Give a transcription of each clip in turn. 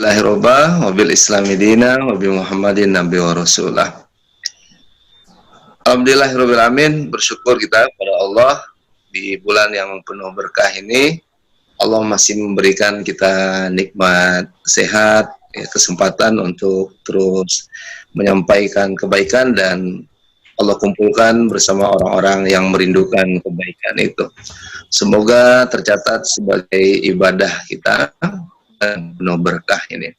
billahi robba wa bil islami dina wa bi muhammadin nabi wa rasulah. Alhamdulillahirabbil alamin, bersyukur kita kepada Allah di bulan yang penuh berkah ini. Allah masih memberikan kita nikmat sehat, kesempatan untuk terus menyampaikan kebaikan, dan Allah kumpulkan bersama orang-orang yang merindukan kebaikan itu. Semoga tercatat sebagai ibadah kita dan penuh berkah ini.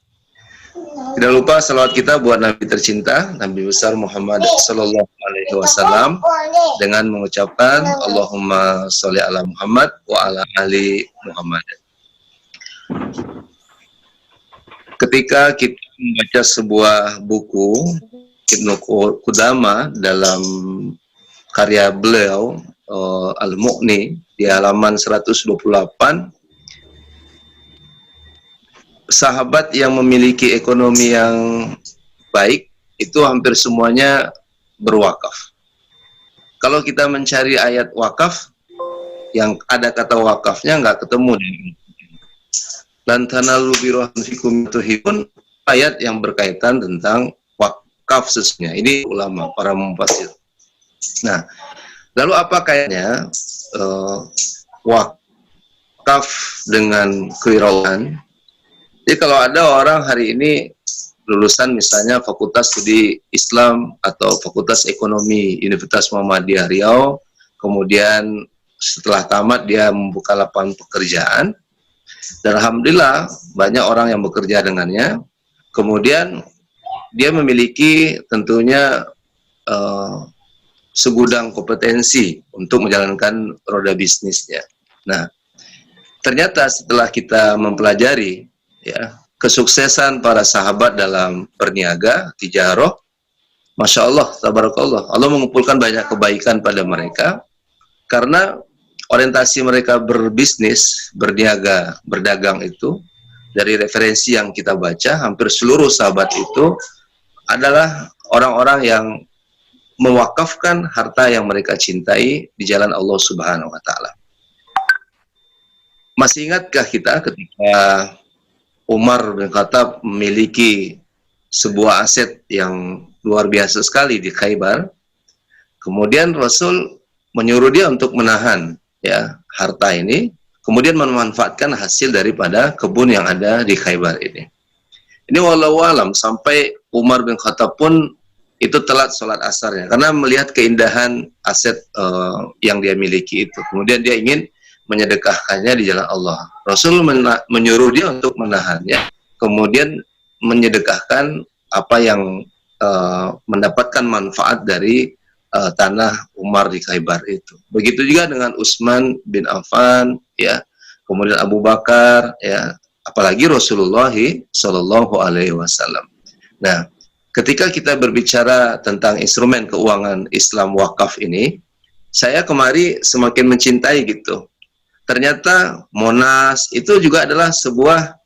Tidak lupa salawat kita buat Nabi tercinta, Nabi besar Muhammad Sallallahu Alaihi Wasallam, dengan mengucapkan Allahumma sholli ala Muhammad wa ala ali Muhammad. Ketika kita membaca sebuah buku Ibnu Qudamah dalam karya beliau Al-Mughni di halaman 128, sahabat yang memiliki ekonomi yang baik itu hampir semuanya berwakaf. Kalau kita mencari ayat wakaf yang ada kata wakafnya, nggak ketemu. Dan tanalu birrohan fikum tuhibun, ayat yang berkaitan tentang wakaf sesungguhnya. Ini ulama, para mufassir. Nah, lalu apa kaitannya wakaf dengan kewirausahaan? Jadi kalau ada orang hari ini lulusan misalnya Fakultas Studi Islam atau Fakultas Ekonomi Universitas Muhammadiyah Riau, kemudian setelah tamat dia membuka lapangan pekerjaan, dan alhamdulillah banyak orang yang bekerja dengannya, kemudian dia memiliki tentunya segudang kompetensi untuk menjalankan roda bisnisnya. Nah, ternyata setelah kita mempelajari kesuksesan para sahabat dalam berniaga, tijarah, Masya Allah, tabarakallah, Allah mengumpulkan banyak kebaikan pada mereka, karena orientasi mereka berbisnis, berniaga, berdagang itu, dari referensi yang kita baca, hampir seluruh sahabat itu adalah orang-orang yang mewakafkan harta yang mereka cintai di jalan Allah Subhanahu wa Ta'ala. Masih ingatkah kita ketika Umar bin Khattab memiliki sebuah aset yang luar biasa sekali di Khaybar, kemudian Rasul menyuruh dia untuk menahan harta ini, kemudian memanfaatkan hasil daripada kebun yang ada di Khaybar ini. Ini wallahu alam, sampai Umar bin Khattab pun itu telat sholat asarnya karena melihat keindahan aset yang dia miliki itu. Kemudian dia ingin menyedekahkannya di jalan Allah. Rasul menyuruh dia untuk menahannya, kemudian menyedekahkan apa yang mendapatkan manfaat dari tanah Umar di Khaybar itu. Begitu juga dengan Utsman bin Affan, kemudian Abu Bakar, apalagi Rasulullah Shallallahu Alaihi Wasallam. Nah, ketika kita berbicara tentang instrumen keuangan Islam wakaf ini, saya kemari semakin mencintai gitu. Ternyata Monas itu juga adalah sebuah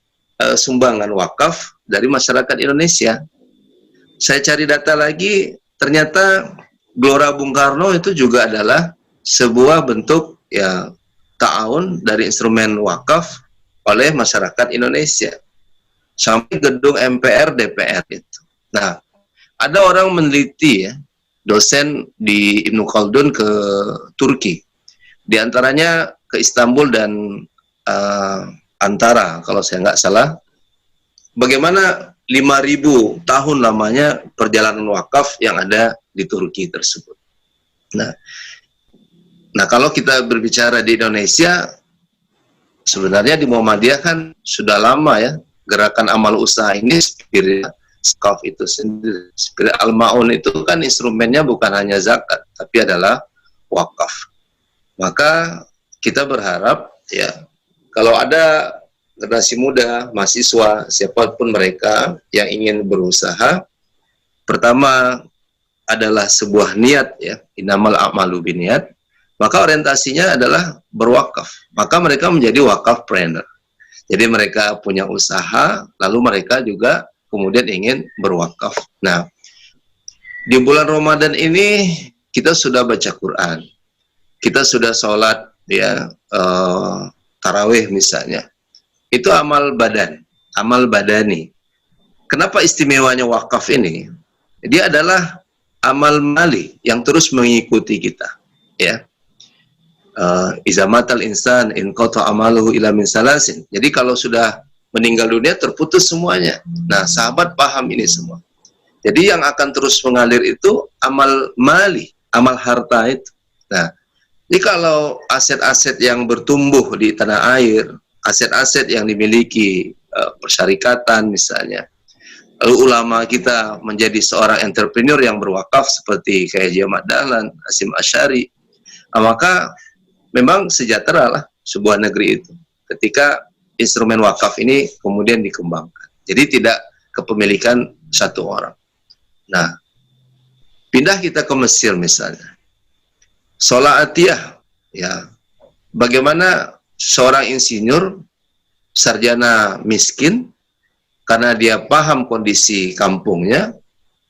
sumbangan wakaf dari masyarakat Indonesia. Saya cari data lagi, ternyata Gelora Bung Karno itu juga adalah sebuah bentuk ta'awun dari instrumen wakaf oleh masyarakat Indonesia. Sampai gedung MPR, DPR itu. Nah, ada orang meneliti dosen di Ibnu Khaldun ke Turki. Di antaranya ke Istanbul dan Antara, kalau saya nggak salah. Bagaimana 5.000 tahun lamanya perjalanan wakaf yang ada di Turki tersebut. Nah, kalau kita berbicara di Indonesia, sebenarnya di Muhammadiyah kan sudah lama gerakan amal usaha ini, spirit wakaf itu sendiri. Spirit al-ma'un itu kan instrumennya bukan hanya zakat, tapi adalah wakaf. Maka kita berharap kalau ada generasi muda, mahasiswa, siapapun mereka yang ingin berusaha, pertama adalah sebuah niat, innamal a'malu binniyat, maka orientasinya adalah berwakaf. Maka mereka menjadi wakaf planner. Jadi mereka punya usaha, lalu mereka juga kemudian ingin berwakaf. Nah, di bulan Ramadan ini kita sudah baca Quran, kita sudah sholat tarawih misalnya, itu amal badan. amal badani. Kenapa istimewanya wakaf ini? Dia adalah amal mali yang terus mengikuti kita, ya. Iza matal insan in qata amaluhu ila min salasin. Jadi kalau sudah meninggal dunia terputus semuanya. Nah, sahabat paham ini semua. Jadi yang akan terus mengalir itu amal mali, amal harta itu. Nah, jadi kalau aset-aset yang bertumbuh di tanah air, aset-aset yang dimiliki persyarikatan misalnya, lalu ulama kita menjadi seorang entrepreneur yang berwakaf seperti kayak Ahmad Dahlan, Hasyim Asy'ari, maka memang sejahtera lah sebuah negeri itu ketika instrumen wakaf ini kemudian dikembangkan. Jadi tidak kepemilikan satu orang. Nah, pindah kita ke Mesir misalnya. Sholah Atiyah, ya. Bagaimana seorang insinyur, sarjana miskin, karena dia paham kondisi kampungnya,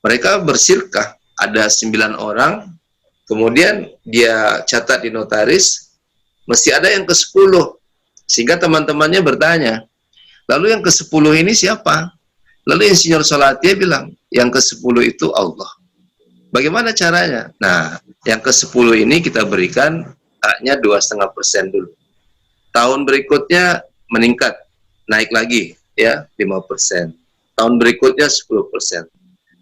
mereka bersirkah. Ada 9 orang, kemudian dia catat di notaris, mesti ada yang ke-10. Sehingga teman-temannya bertanya, lalu yang ke-10 ini siapa? Lalu insinyur Sholatiyah bilang, yang ke-10 itu Allah. Bagaimana caranya? Nah, yang ke-10 ini kita berikan haknya 2,5% dulu. Tahun berikutnya meningkat, naik lagi, ya, 5%. Tahun berikutnya 10%.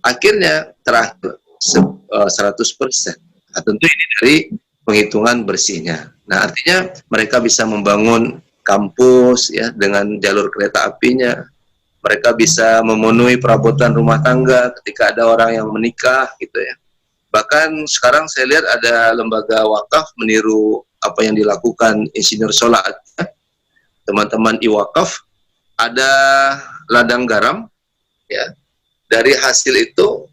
Akhirnya terakhir 100%. Nah, tentu ini dari penghitungan bersihnya. Nah, artinya mereka bisa membangun kampus, ya, dengan jalur kereta apinya. Mereka bisa memenuhi perabotan rumah tangga ketika ada orang yang menikah, gitu ya. Bahkan sekarang saya lihat ada lembaga wakaf meniru apa yang dilakukan Insinyur Sholah Atiyah. Teman-teman iwakaf, ada ladang garam, ya. Dari hasil itu,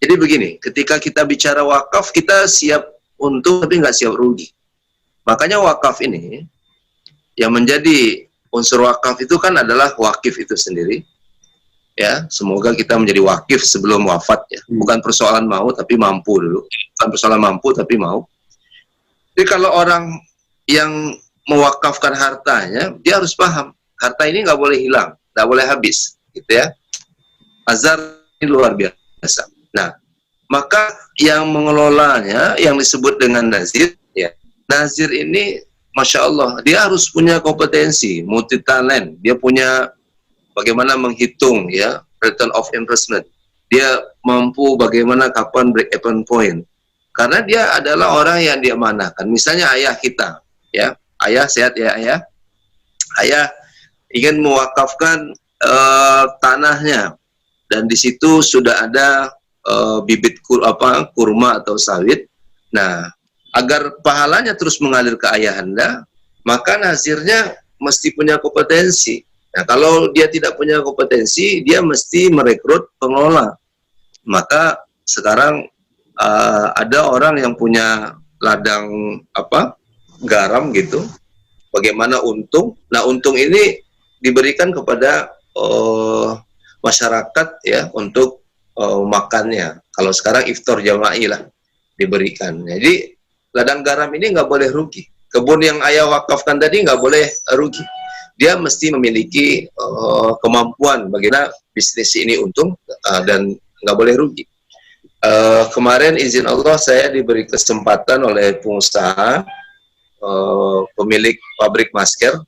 jadi begini, ketika kita bicara wakaf, kita siap untung tapi nggak siap rugi. Makanya wakaf ini, yang menjadi unsur wakaf itu kan adalah wakif itu sendiri. Ya, semoga kita menjadi wakif sebelum wafat, ya. Bukan persoalan mau tapi mampu dulu. Bukan persoalan mampu tapi mau. Jadi kalau orang yang mewakafkan hartanya, dia harus paham, harta ini nggak boleh hilang, nggak boleh habis, gitu ya. Azar ini luar biasa. Nah, maka yang mengelolanya, yang disebut dengan nazir, ya. Nazir ini, Masya Allah, dia harus punya kompetensi, multi talent, dia punya bagaimana menghitung, ya, return of investment. Dia mampu bagaimana kapan break even point. Karena dia adalah orang yang diamanahkan. Misalnya ayah kita, ya, ayah sehat ya ayah. Ayah ingin mewakafkan tanahnya, dan di situ sudah ada bibit kurma atau sawit. Nah, agar pahalanya terus mengalir ke ayahanda, maka nazirnya mesti punya kompetensi. Nah, kalau dia tidak punya kompetensi, dia mesti merekrut pengelola. Maka sekarang ada orang yang punya ladang garam gitu. Bagaimana untung? Nah, untung ini diberikan kepada masyarakat, ya, untuk makannya. Kalau sekarang iftar jama'i lah diberikan. Jadi ladang garam ini nggak boleh rugi. Kebun yang ayah wakafkan tadi nggak boleh rugi. Dia mesti memiliki kemampuan bagaimana bisnis ini untung dan nggak boleh rugi. Kemarin izin Allah saya diberi kesempatan oleh pengusaha pemilik pabrik masker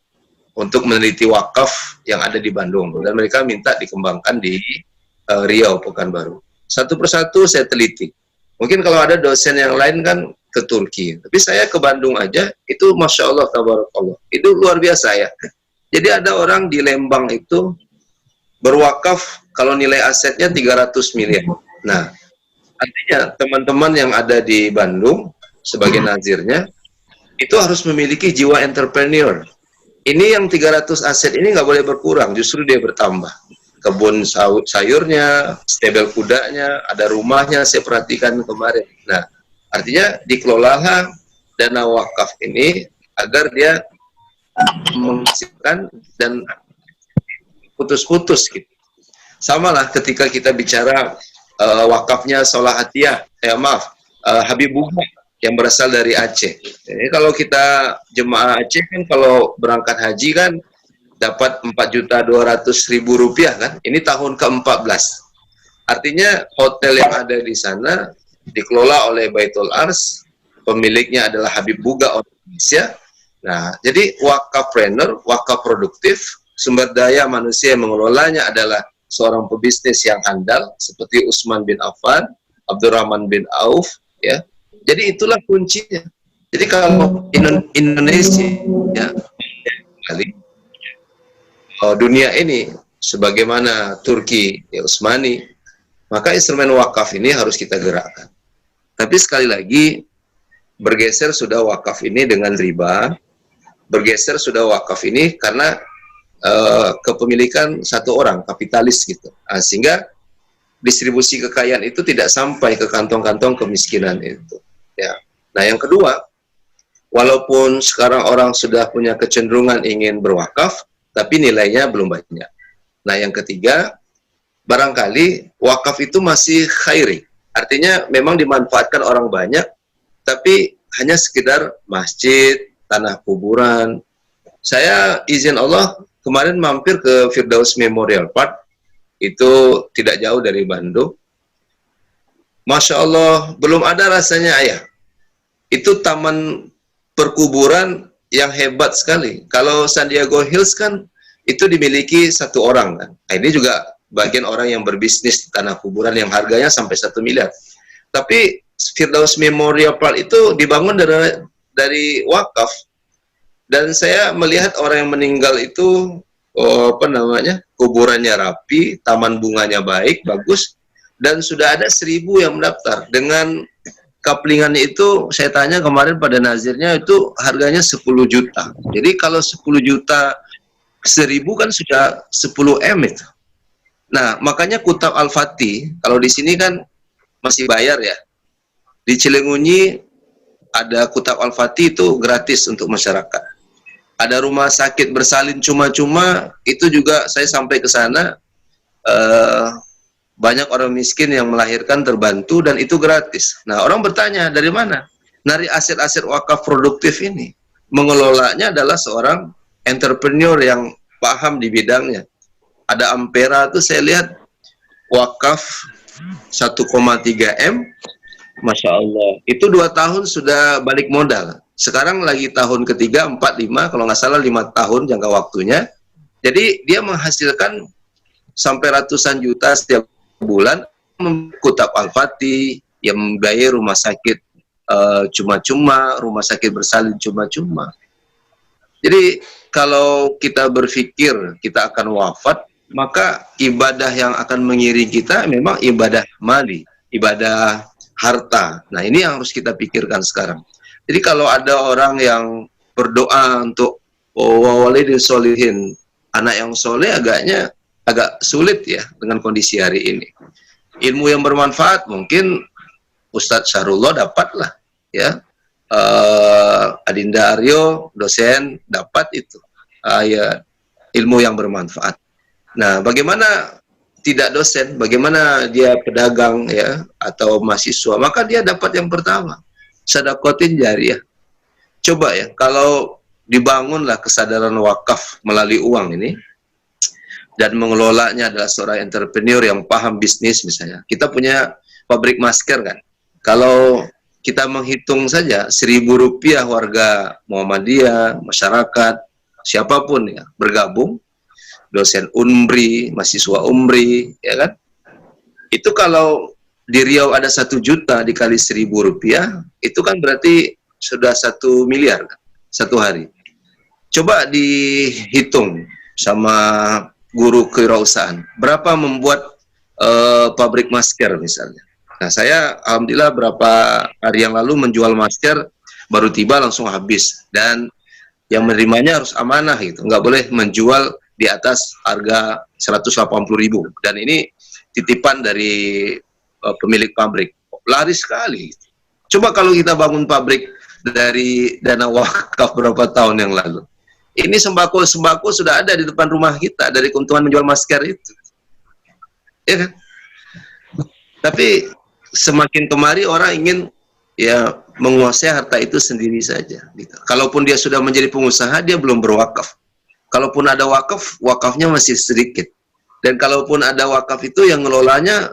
untuk meneliti wakaf yang ada di Bandung, dan mereka minta dikembangkan di Riau, Pekanbaru. Satu persatu saya teliti. Mungkin kalau ada dosen yang lain kan ke Turki, tapi saya ke Bandung aja, itu Masya Allah, tabarakallah, itu luar biasa, ya. Jadi ada orang di Lembang itu berwakaf kalau nilai asetnya 300 miliar. Nah, artinya teman-teman yang ada di Bandung sebagai nazirnya itu harus memiliki jiwa entrepreneur. Ini yang 300 aset ini nggak boleh berkurang, justru dia bertambah. Kebun sayurnya, stable kudanya, ada rumahnya, saya perhatikan kemarin. Nah, artinya dikelola dana wakaf ini agar dia menghasilkan dan putus-putus gitu. Sama lah ketika kita bicara wakafnya Sholah Atiyah, Habib Bunga yang berasal dari Aceh. Jadi kalau kita jemaah Aceh kan kalau berangkat haji kan dapat 4.200.000 rupiah kan? Ini tahun ke-14. Artinya hotel yang ada di sana dikelola oleh Baitul Ars, pemiliknya adalah Habib Buga orang Indonesia. Nah, jadi wakafpreneur, wakaf produktif, sumber daya manusia yang mengelolanya adalah seorang pebisnis yang handal seperti Utsman bin Affan, Abdurrahman bin Auf, ya. Jadi itulah kuncinya. Jadi kalau Indonesia, ya, kali dunia ini sebagaimana Turki, ya, Utsmani, maka instrumen wakaf ini harus kita gerakkan. Tapi sekali lagi, bergeser sudah wakaf ini dengan riba, bergeser sudah wakaf ini karena kepemilikan satu orang, kapitalis gitu. Nah, sehingga distribusi kekayaan itu tidak sampai ke kantong-kantong kemiskinan itu. Ya. Nah, yang kedua, walaupun sekarang orang sudah punya kecenderungan ingin berwakaf, tapi nilainya belum banyak. Nah, yang ketiga, barangkali wakaf itu masih khairi. Artinya memang dimanfaatkan orang banyak, tapi hanya sekedar masjid, tanah kuburan. Saya izin Allah kemarin mampir ke Firdaus Memorial Park, itu tidak jauh dari Bandung. Masya Allah, belum ada rasanya ayah. Itu taman perkuburan yang hebat sekali. Kalau San Diego Hills kan, itu dimiliki satu orang kan. Nah, ini juga bagian orang yang berbisnis di tanah kuburan yang harganya sampai 1 miliar. Tapi Firdaus Memorial Park itu dibangun dari wakaf. Dan saya melihat orang yang meninggal itu, kuburannya rapi, taman bunganya baik, bagus, dan sudah ada 1.000 yang mendaftar. Dengan kaplingannya itu, saya tanya kemarin pada nazirnya itu harganya 10 juta. Jadi kalau 10 juta 1.000 kan sudah 10 M itu. Nah, makanya Kutab Al-Fatih, kalau di sini kan masih bayar ya. Di Cileunyi ada Kutab Al-Fatih itu gratis untuk masyarakat. Ada rumah sakit bersalin cuma-cuma, itu juga saya sampai ke sana, banyak orang miskin yang melahirkan terbantu dan itu gratis. Nah, orang bertanya, dari mana? Dari aset-aset wakaf produktif ini. Mengelolanya adalah seorang entrepreneur yang paham di bidangnya. Ada Ampera tuh saya lihat wakaf 1,3 M, Masya Allah. Itu 2 tahun sudah balik modal. Sekarang lagi tahun ketiga, 4, 5, kalau nggak salah 5 tahun jangka waktunya. Jadi dia menghasilkan sampai ratusan juta setiap bulan, Kutab Al-Fatih, yang membiayai rumah sakit cuma-cuma, rumah sakit bersalin cuma-cuma. Jadi kalau kita berpikir kita akan wafat, maka ibadah yang akan mengiring kita memang ibadah mali, ibadah harta. Nah, ini yang harus kita pikirkan sekarang. Jadi kalau ada orang yang berdoa untuk walidin solihin, anak yang soleh, agak sulit ya dengan kondisi hari ini. Ilmu yang bermanfaat mungkin Ustadz Syahrullah dapatlah ya. Adinda Aryo dosen dapat itu ya, ilmu yang bermanfaat. Nah, bagaimana tidak dosen, bagaimana dia pedagang ya atau mahasiswa, maka dia dapat yang pertama, sedekahtin jariyah. Coba ya, kalau dibangunlah kesadaran wakaf melalui uang ini dan mengelolanya adalah seorang entrepreneur yang paham bisnis. Misalnya kita punya pabrik masker kan, kalau kita menghitung saja 1.000 rupiah warga Muhammadiyah, masyarakat, siapapun ya bergabung, dosen UNBRI, mahasiswa UMRI, ya kan? Itu kalau di Riau ada 1 juta dikali 1.000 rupiah, itu kan berarti sudah 1 miliar kan, satu hari. Coba dihitung sama guru kewirausahaan, berapa membuat pabrik masker misalnya. Nah, saya alhamdulillah berapa hari yang lalu menjual masker, baru tiba langsung habis, dan yang menerimanya harus amanah gitu, nggak boleh menjual di atas harga 180.000, dan ini titipan dari pemilik pabrik. Laris sekali. Coba kalau kita bangun pabrik dari dana wakaf berapa tahun yang lalu, ini sembako sudah ada di depan rumah kita dari keuntungan menjual masker itu, ya kan? Tapi semakin kemari orang ingin ya menguasai harta itu sendiri saja gitu. Kalaupun dia sudah menjadi pengusaha, dia belum berwakaf. kalaupun ada wakaf, wakafnya masih sedikit. Dan kalaupun ada wakaf itu yang ngelolanya,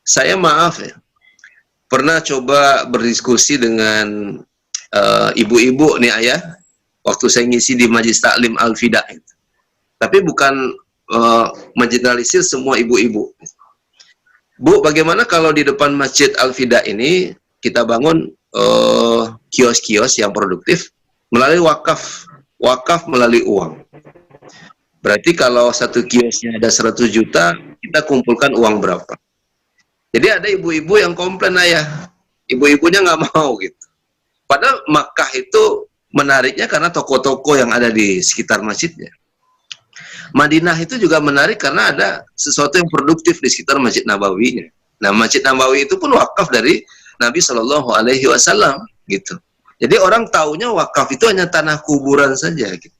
saya maaf ya, pernah coba berdiskusi dengan ibu-ibu nih ayah, waktu saya ngisi di Majlis Taklim Al-Fida. Tapi bukan mengeneralisir semua ibu-ibu. Bu, bagaimana kalau di depan Masjid Al-Fida ini kita bangun kios-kios yang produktif melalui wakaf, wakaf melalui uang. Berarti kalau satu kiosnya ada 100 juta, kita kumpulkan uang berapa? Jadi ada ibu-ibu yang komplain ayah, ibu-ibunya nggak mau gitu. Padahal Makkah itu menariknya karena toko-toko yang ada di sekitar masjidnya. Madinah itu juga menarik karena ada sesuatu yang produktif di sekitar Masjid Nabawinya. Nah, Masjid Nabawi itu pun wakaf dari Nabi Shallallahu Alaihi Wasallam gitu. Jadi orang taunya wakaf itu hanya tanah kuburan saja gitu.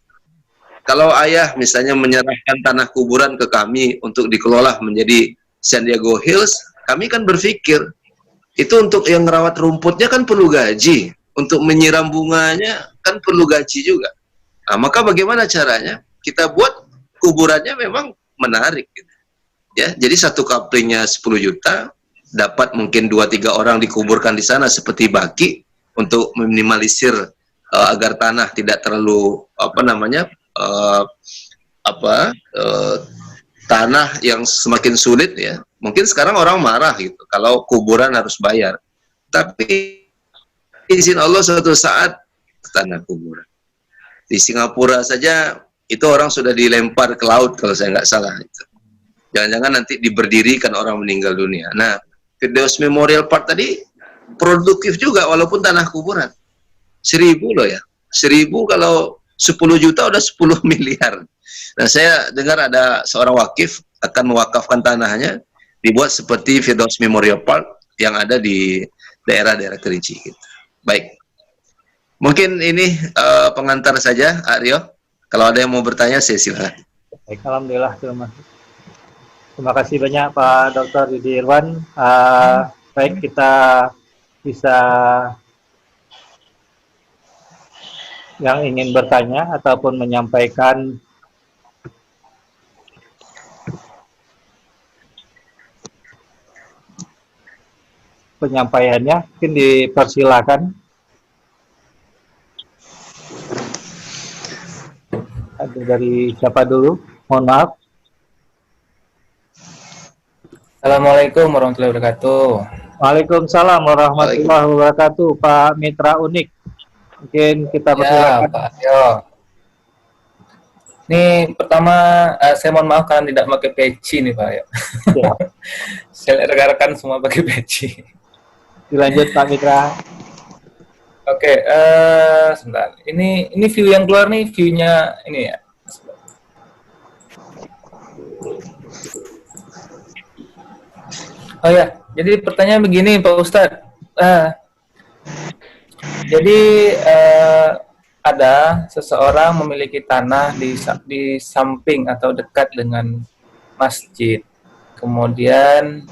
Kalau ayah misalnya menyerahkan tanah kuburan ke kami untuk dikelola menjadi San Diego Hills, kami kan berpikir itu untuk yang merawat rumputnya kan perlu gaji, untuk menyiram bunganya kan perlu gaji juga. Nah, maka bagaimana caranya? Kita buat kuburannya memang menarik gitu. Ya, jadi satu kaplingnya 10 juta, dapat mungkin 2-3 orang dikuburkan di sana seperti baki untuk meminimalisir agar tanah tidak terlalu tanah yang semakin sulit ya. Mungkin sekarang orang marah gitu kalau kuburan harus bayar. Tapi izin Allah suatu saat tanah kuburan. Di Singapura saja itu orang sudah dilempar ke laut kalau saya nggak salah. Jangan-jangan nanti diberdirikan orang meninggal dunia. Nah, Firdaus Memorial Park tadi produktif juga walaupun tanah kuburan. 1.000 loh ya. 1.000 kalau 10 juta udah 10 miliar. Nah, saya dengar ada seorang wakif akan mewakafkan tanahnya dibuat seperti Firdaus Memorial Park yang ada di daerah-daerah Kerinci gitu. Baik. Mungkin ini pengantar saja, Aryo. Kalau ada yang mau bertanya, saya silakan. Baik, alhamdulillah. Terima kasih banyak Pak Dr. Yudi Irwan. Baik, kita bisa yang ingin bertanya ataupun menyampaikan penyampaiannya, mungkin dipersilakan. Ada dari siapa dulu? Mohon maaf. Assalamualaikum warahmatullahi wabarakatuh. Waalaikumsalam warahmatullahi wabarakatuh. Pak Mitra Unik, mungkin kita persilakan. Ya, Pak Aryo. Ini pertama saya mohon maaf karena tidak pakai peci nih Pak Aryo. Ya. Saya rekan-rekan semua pakai peci. Dilanjut Pak Mitra. Oke, sebentar. Ini view yang keluar nih, view-nya ini ya. Oh ya, jadi pertanyaan begini Pak Ustadz. Jadi ada seseorang memiliki tanah di samping atau dekat dengan masjid. Kemudian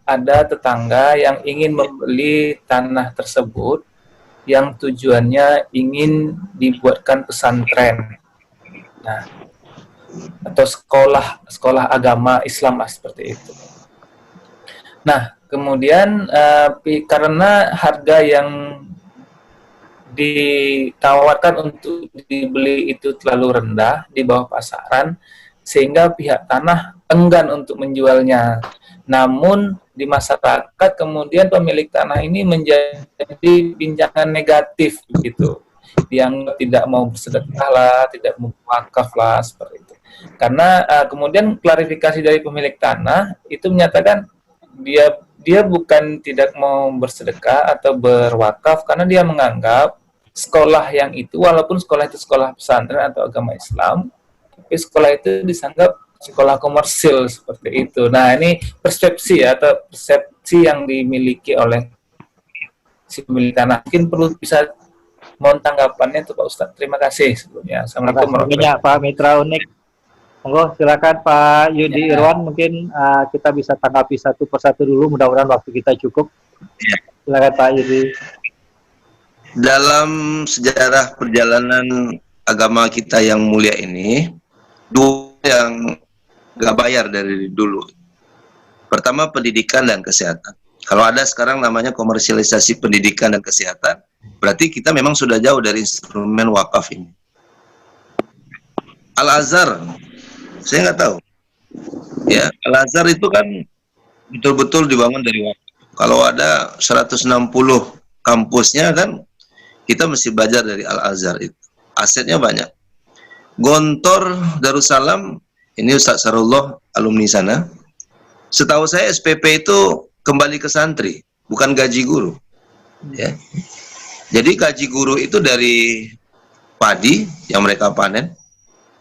ada tetangga yang ingin membeli tanah tersebut yang tujuannya ingin dibuatkan pesantren. Nah, atau sekolah agama Islam seperti itu. Nah, kemudian karena harga yang ditawarkan untuk dibeli itu terlalu rendah di bawah pasaran, sehingga pihak tanah enggan untuk menjualnya. Namun di masyarakat kemudian pemilik tanah ini menjadi bincangan negatif begitu. Yang tidak mau bersedekah lah, tidak mau wakaf lah, seperti itu. Karena kemudian klarifikasi dari pemilik tanah itu menyatakan dia bukan tidak mau bersedekah atau berwakaf karena dia menganggap sekolah yang itu, walaupun sekolah itu sekolah pesantren atau agama Islam, tapi sekolah itu disanggap sekolah komersil seperti itu. Nah, ini persepsi atau persepsi yang dimiliki oleh si pemilik tanah. Mungkin perlu bisa mohon tanggapannya itu Pak Ustadz. Terima kasih sebelumnya. Assalamualaikum warahmatullahi wabarakatuh. Pak Mitra Unik. Monggo silakan Pak Yudi Irwan, mungkin kita bisa tanggapi satu persatu dulu, mudah-mudahan waktu kita cukup. Silakan Pak Yudi. Dalam sejarah perjalanan agama kita yang mulia ini, dua yang nggak bayar dari dulu. Pertama, pendidikan dan kesehatan. Kalau ada sekarang namanya komersialisasi pendidikan dan kesehatan, berarti kita memang sudah jauh dari instrumen wakaf ini. Al-Azhar, saya nggak tahu. Ya, Al-Azhar itu kan betul-betul dibangun dari wakaf. Kalau ada 160 kampusnya kan, kita mesti belajar dari Al-Azhar itu. Asetnya banyak. Gontor Darussalam, ini Ustaz Sarullah, alumni sana. Setahu saya SPP itu kembali ke santri, bukan gaji guru. Ya. Jadi gaji guru itu dari padi yang mereka panen,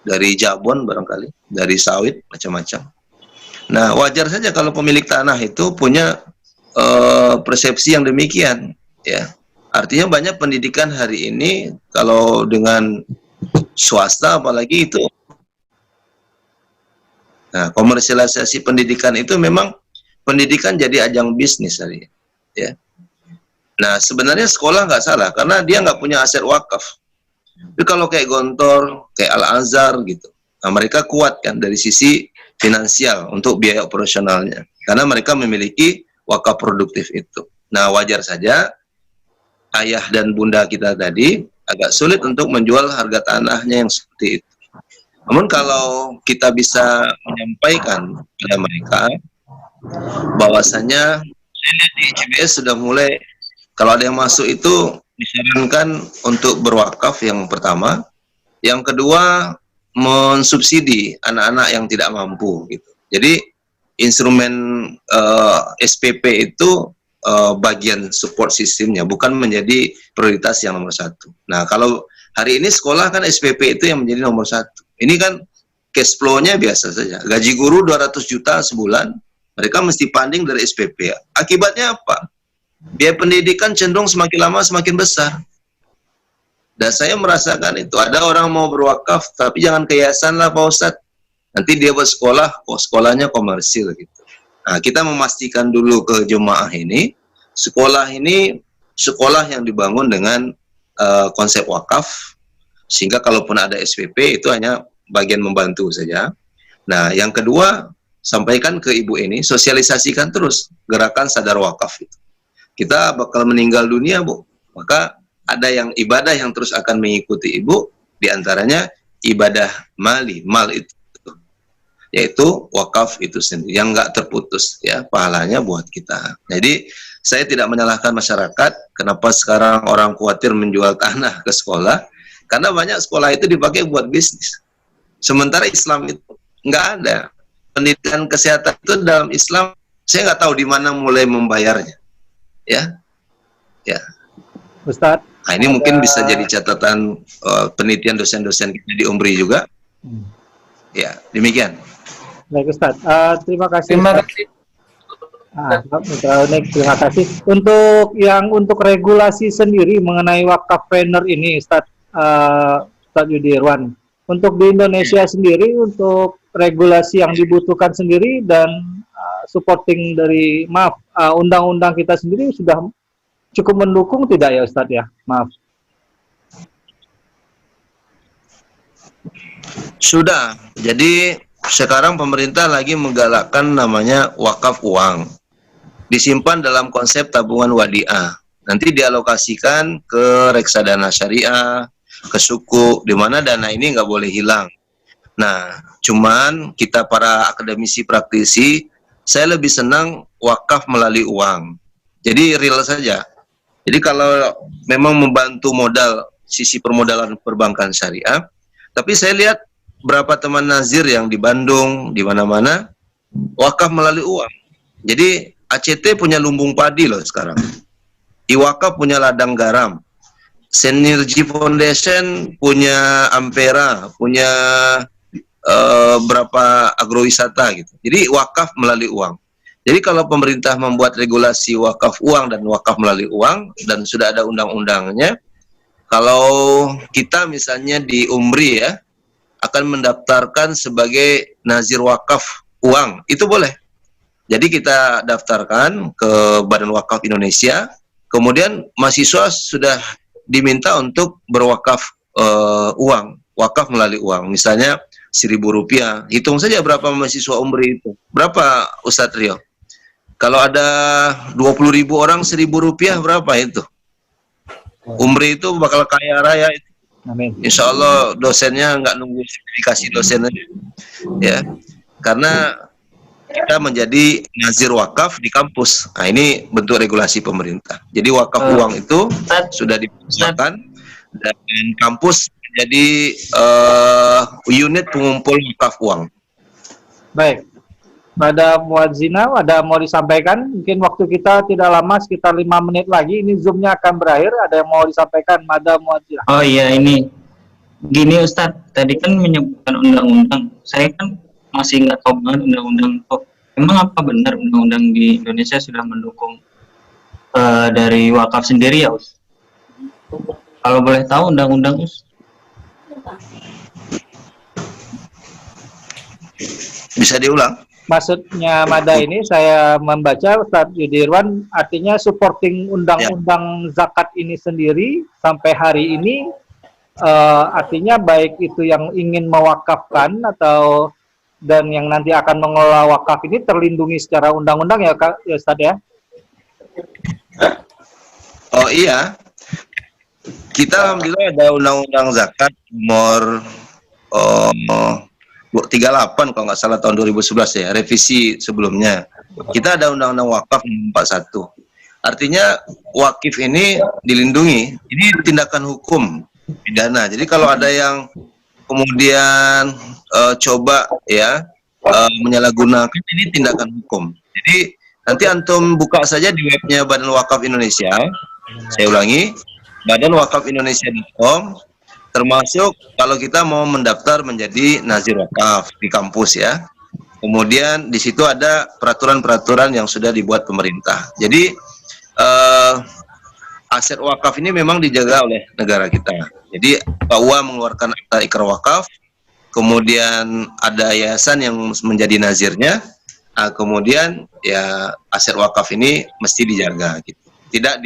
dari jabon barangkali, dari sawit, macam-macam. Nah, wajar saja kalau pemilik tanah itu punya persepsi yang demikian. Ya. Artinya banyak pendidikan hari ini, kalau dengan swasta apalagi itu. Nah, komersialisasi pendidikan itu memang pendidikan jadi ajang bisnis hari ini. Ya. Nah, sebenarnya sekolah nggak salah, karena dia nggak punya aset wakaf. Tapi kalau kayak Gontor, kayak Al-Azhar gitu, nah mereka kuat kan dari sisi finansial untuk biaya operasionalnya, karena mereka memiliki wakaf produktif itu. Nah, wajar saja ayah dan bunda kita tadi agak sulit untuk menjual harga tanahnya yang seperti itu. Namun kalau kita bisa menyampaikan kepada mereka bahwasanya saya lihat di CBS sudah mulai, kalau ada yang masuk itu disarankan untuk berwakaf yang pertama, yang kedua mensubsidi anak-anak yang tidak mampu gitu. Jadi instrumen SPP itu bagian support sistemnya, bukan menjadi prioritas yang nomor satu. Nah, kalau hari ini sekolah kan SPP itu yang menjadi nomor satu. Ini kan cash flow-nya biasa saja. Gaji guru 200 juta sebulan, mereka mesti funding dari SPP. Akibatnya apa? Biaya pendidikan cenderung semakin lama semakin besar. Dan saya merasakan itu. Ada orang mau berwakaf, tapi jangan ke yayasan lah Pak Ustadz. Nanti dia buat sekolah, kok sekolahnya komersil gitu. Nah, kita memastikan dulu ke jemaah ini, sekolah ini sekolah yang dibangun dengan konsep wakaf, sehingga kalaupun ada SPP itu hanya bagian membantu saja. Nah, yang kedua, sampaikan ke ibu ini, sosialisasikan terus gerakan sadar wakaf itu. Kita bakal meninggal dunia, Bu. Maka ada yang ibadah yang terus akan mengikuti ibu, diantaranya ibadah mal itu, yaitu wakaf itu sendiri, yang nggak terputus ya, pahalanya buat kita. Jadi saya tidak menyalahkan masyarakat kenapa sekarang orang khawatir menjual tanah ke sekolah, karena banyak sekolah itu dipakai buat bisnis. Sementara Islam itu nggak ada. Pendidikan kesehatan itu dalam Islam, saya nggak tahu di mana mulai membayarnya. Ya, ya. Ustadz. Nah, ini mungkin bisa jadi catatan penelitian dosen-dosen kita di UMRI juga. Ya, demikian. Baik Ustadz, terima kasih. Terima kasih. Terima kasih. Untuk regulasi sendiri mengenai wakaf planner ini, Ustadz Yudi Irwan. Untuk di Indonesia sendiri, untuk regulasi yang dibutuhkan sendiri dan supporting dari, undang-undang kita sendiri sudah cukup mendukung tidak ya Ustadz ya? Maaf. Sudah. Jadi sekarang pemerintah lagi menggalakkan namanya wakaf uang. Disimpan dalam konsep tabungan wadiah. Nanti dialokasikan ke reksadana syariah, ke suku, di mana dana ini nggak boleh hilang. Nah, cuman kita para akademisi praktisi, saya lebih senang wakaf melalui uang. Jadi real saja. Jadi kalau memang membantu modal, sisi permodalan perbankan syariah, tapi saya lihat berapa teman nazir yang di Bandung, di mana-mana, wakaf melalui uang. Jadi ACT punya lumbung padi loh sekarang. Iwakaf punya ladang garam. Synergy Foundation punya Ampera, punya berapa agrowisata gitu. Jadi wakaf melalui uang. Jadi kalau pemerintah membuat regulasi wakaf uang dan wakaf melalui uang, dan sudah ada undang-undangnya, kalau kita misalnya di UMRI ya, akan mendaftarkan sebagai nazir wakaf uang, itu boleh. Jadi kita daftarkan ke Badan Wakaf Indonesia, kemudian mahasiswa sudah diminta untuk berwakaf uang, wakaf melalui uang. Misalnya Rp1.000, hitung saja berapa mahasiswa umri itu. Berapa Ustadz Rio? Kalau ada 20.000 orang, Rp1.000 berapa itu? Umri itu bakal kaya raya itu. Amin. Insya Allah dosennya nggak nunggu sertifikasi dosennya, ya. Karena kita menjadi nazir wakaf di kampus. Nah, ini bentuk regulasi pemerintah. Jadi wakaf uang itu sudah dipisahkan dan kampus menjadi unit pengumpul wakaf uang. Baik. Pada Muadzina, ada mau disampaikan? Mungkin waktu kita tidak lama, sekitar 5 menit lagi. Ini Zoom-nya akan berakhir. Ada yang mau disampaikan? Mada Muadzina. Oh iya, ini gini Ustadz, tadi kan menyebutkan undang-undang. Saya kan masih nggak tahu banget undang-undang. Emang apa benar undang-undang di Indonesia sudah mendukung dari wakaf sendiri ya, Us? Kalau boleh tahu undang-undang, Us? Bisa diulang? Maksudnya Mada ini saya membaca Ustadz Yudirwan, artinya supporting undang-undang zakat ini sendiri sampai hari ini, artinya baik itu yang ingin mewakafkan atau dan yang nanti akan mengelola wakaf ini terlindungi secara undang-undang ya Kak ya Ustadz ya? Oh iya, kita alhamdulillah ada undang-undang zakat nomor 38 kalau nggak salah tahun 2011 ya, revisi sebelumnya. Kita ada undang-undang wakaf nomor 41. Artinya wakif ini dilindungi. Ini tindakan hukum pidana. Jadi kalau ada yang kemudian coba ya menyalahgunakan, ini tindakan hukum. Jadi nanti antum buka saja di webnya Badan Wakaf Indonesia. Saya ulangi, badanwakafindonesia.com. Termasuk kalau kita mau mendaftar menjadi nazir wakaf di kampus ya. Kemudian di situ ada peraturan-peraturan yang sudah dibuat pemerintah. Jadi aset wakaf ini memang dijaga oleh negara kita. Jadi KUA mengeluarkan akta ikrar wakaf, kemudian ada yayasan yang menjadi nazirnya, kemudian ya aset wakaf ini mesti dijaga gitu. Tidak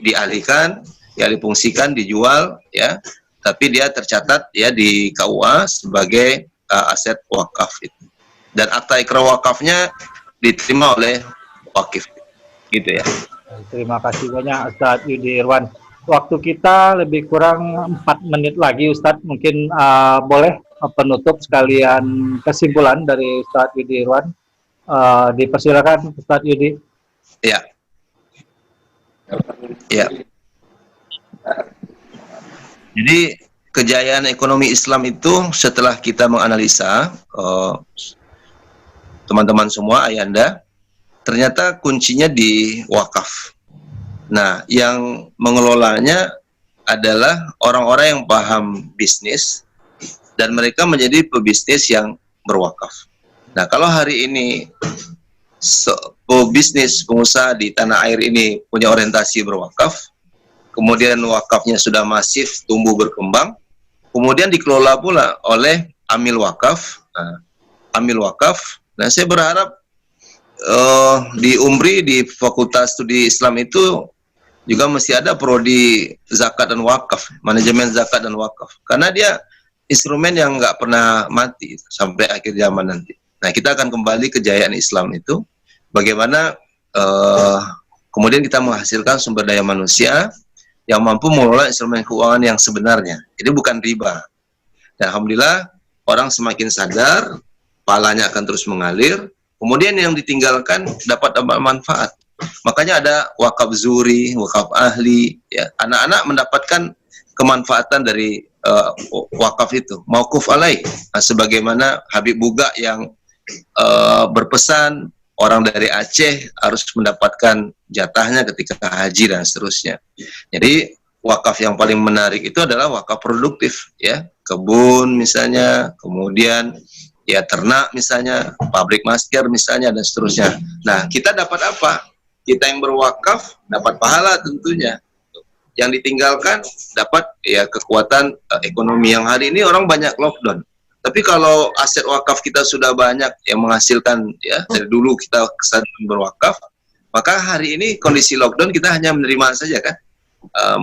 dialihkan, ya difungsikan, dijual ya, tapi dia tercatat ya di KUA sebagai aset wakaf itu. Dan akta ikrar wakafnya diterima oleh wakif gitu ya. Terima kasih banyak Ustadz Yudirwan. Waktu kita lebih kurang 4 menit lagi Ustadz, mungkin boleh penutup sekalian kesimpulan dari Ustadz Yudirwan. Dipersilakan Ustadz Yudi. Ya. Ya. Jadi kejayaan ekonomi Islam itu setelah kita menganalisa teman-teman semua, ayanda, ternyata kuncinya di wakaf. Nah, yang mengelolanya adalah orang-orang yang paham bisnis dan mereka menjadi pebisnis yang berwakaf. Nah, kalau hari ini pebisnis pengusaha di tanah air ini punya orientasi berwakaf, kemudian wakafnya sudah masif tumbuh berkembang, kemudian dikelola pula oleh amil wakaf. Amil wakaf. Nah, saya berharap di UMRI, di Fakultas Studi Islam itu juga mesti ada prodi zakat dan wakaf, manajemen zakat dan wakaf, karena dia instrumen yang nggak pernah mati sampai akhir zaman nanti. Nah, kita akan kembali kejayaan Islam itu, bagaimana kemudian kita menghasilkan sumber daya manusia yang mampu mengelola instrumen keuangan yang sebenarnya. Jadi bukan riba. Dan alhamdulillah orang semakin sadar, pahalanya akan terus mengalir. Kemudian yang ditinggalkan dapat manfaat. Makanya ada wakaf zuri, wakaf ahli. Ya, anak-anak mendapatkan kemanfaatan dari wakaf itu. Mauquf alaih. Nah, sebagaimana Habib Buga yang berpesan orang dari Aceh harus mendapatkan jatahnya ketika haji dan seterusnya. Jadi wakaf yang paling menarik itu adalah wakaf produktif ya, kebun misalnya, kemudian ya ternak misalnya, pabrik masker misalnya dan seterusnya. Nah, kita dapat apa? Kita yang berwakaf dapat pahala tentunya. Yang ditinggalkan dapat ya kekuatan ekonomi. Yang hari ini orang banyak lockdown. Tapi kalau aset wakaf kita sudah banyak yang menghasilkan ya, dari dulu kita kesadaran berwakaf, maka hari ini kondisi lockdown kita hanya menerima saja kan.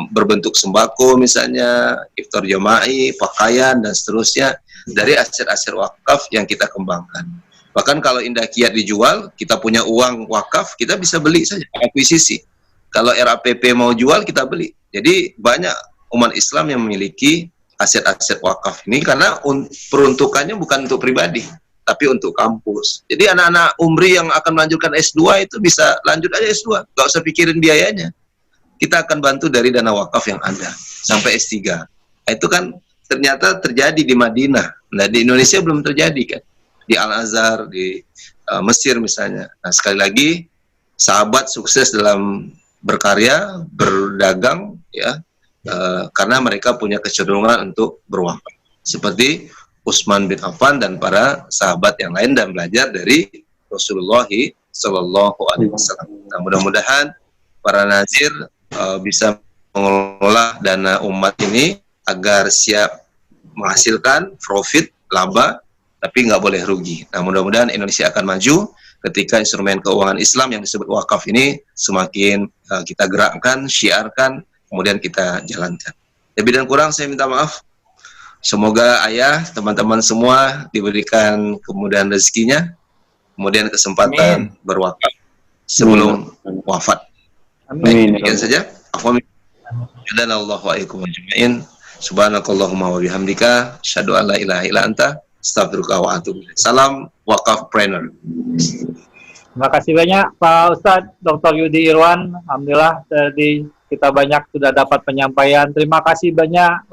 berbentuk sembako misalnya, iftar jama'i, pakaian dan seterusnya dari aset-aset wakaf yang kita kembangkan. Bahkan kalau Indah Kiat dijual, kita punya uang wakaf, kita bisa beli saja, akuisisi. Kalau RAPP mau jual, kita beli. Jadi banyak umat Islam yang memiliki aset-aset wakaf ini karena peruntukannya bukan untuk pribadi, tapi untuk kampus. Jadi anak-anak umri yang akan melanjutkan S2 itu bisa lanjut aja S2, nggak usah pikirin biayanya. Kita akan bantu dari dana wakaf yang ada sampai S3. Itu kan ternyata terjadi di Madinah. Nah, di Indonesia belum terjadi kan. Di Al-Azhar, di Mesir misalnya. Nah, sekali lagi, sahabat sukses dalam berkarya, berdagang, ya, karena mereka punya kecenderungan untuk berwakaf. Seperti Utsman bin Affan dan para sahabat yang lain dan belajar dari Rasulullah Shallallahu Alaihi Wasallam. Nah, mudah-mudahan para nazir bisa mengelola dana umat ini agar siap menghasilkan profit, laba, tapi nggak boleh rugi. Nah, mudah-mudahan Indonesia akan maju ketika instrumen keuangan Islam yang disebut wakaf ini semakin kita gerakkan, syiarkan, kemudian kita jalankan. Lebih dan kurang saya minta maaf. Semoga ayah, teman-teman semua diberikan kemudahan rezekinya, kemudian kesempatan berwakaf sebelum wafat. Amin. Demikian saja. Allahu wa'alaikum ajma'in. Subhanakallahumma wa bihamdika asyhadu an la ilaha illa anta astaghfiruka wa atubu ilaik. Salam wakafpreneur. Terima kasih banyak Pak Ustadz Dr. Yudi Irwan. Alhamdulillah tadi kita banyak sudah dapat penyampaian. Terima kasih banyak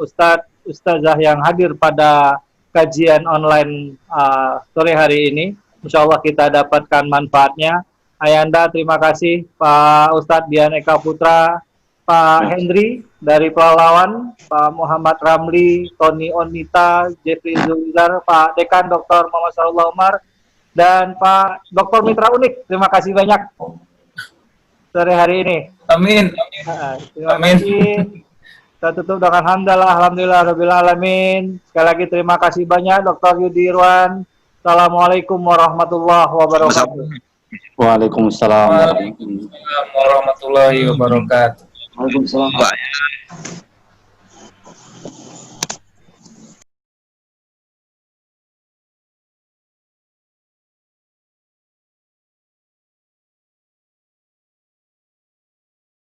Ustazah yang hadir pada kajian online sore hari ini. Insya Allah kita dapatkan manfaatnya. Ayanda, terima kasih. Pak Ustadz Dian Eka Putra, Pak Hendri dari Pelalawan, Pak Muhammad Ramli, Tony Onita, Jeffrey Zulizar, Pak Dekan Dr. Muhammad Sarullah Umar, dan Pak Dr. Mitra Unik. Terima kasih banyak sore hari ini. Amin. Terima kasih. Kita tutup dengan hamdalah, alhamdulillah, rabbil alamin. Sekali lagi terima kasih banyak Dr. Yudi Irwan. Assalamualaikum warahmatullahi wabarakatuh. Waalaikumsalam. Waalaikumsalam warahmatullahi wabarakatuh. Waalaikumsalam. Wah, ya.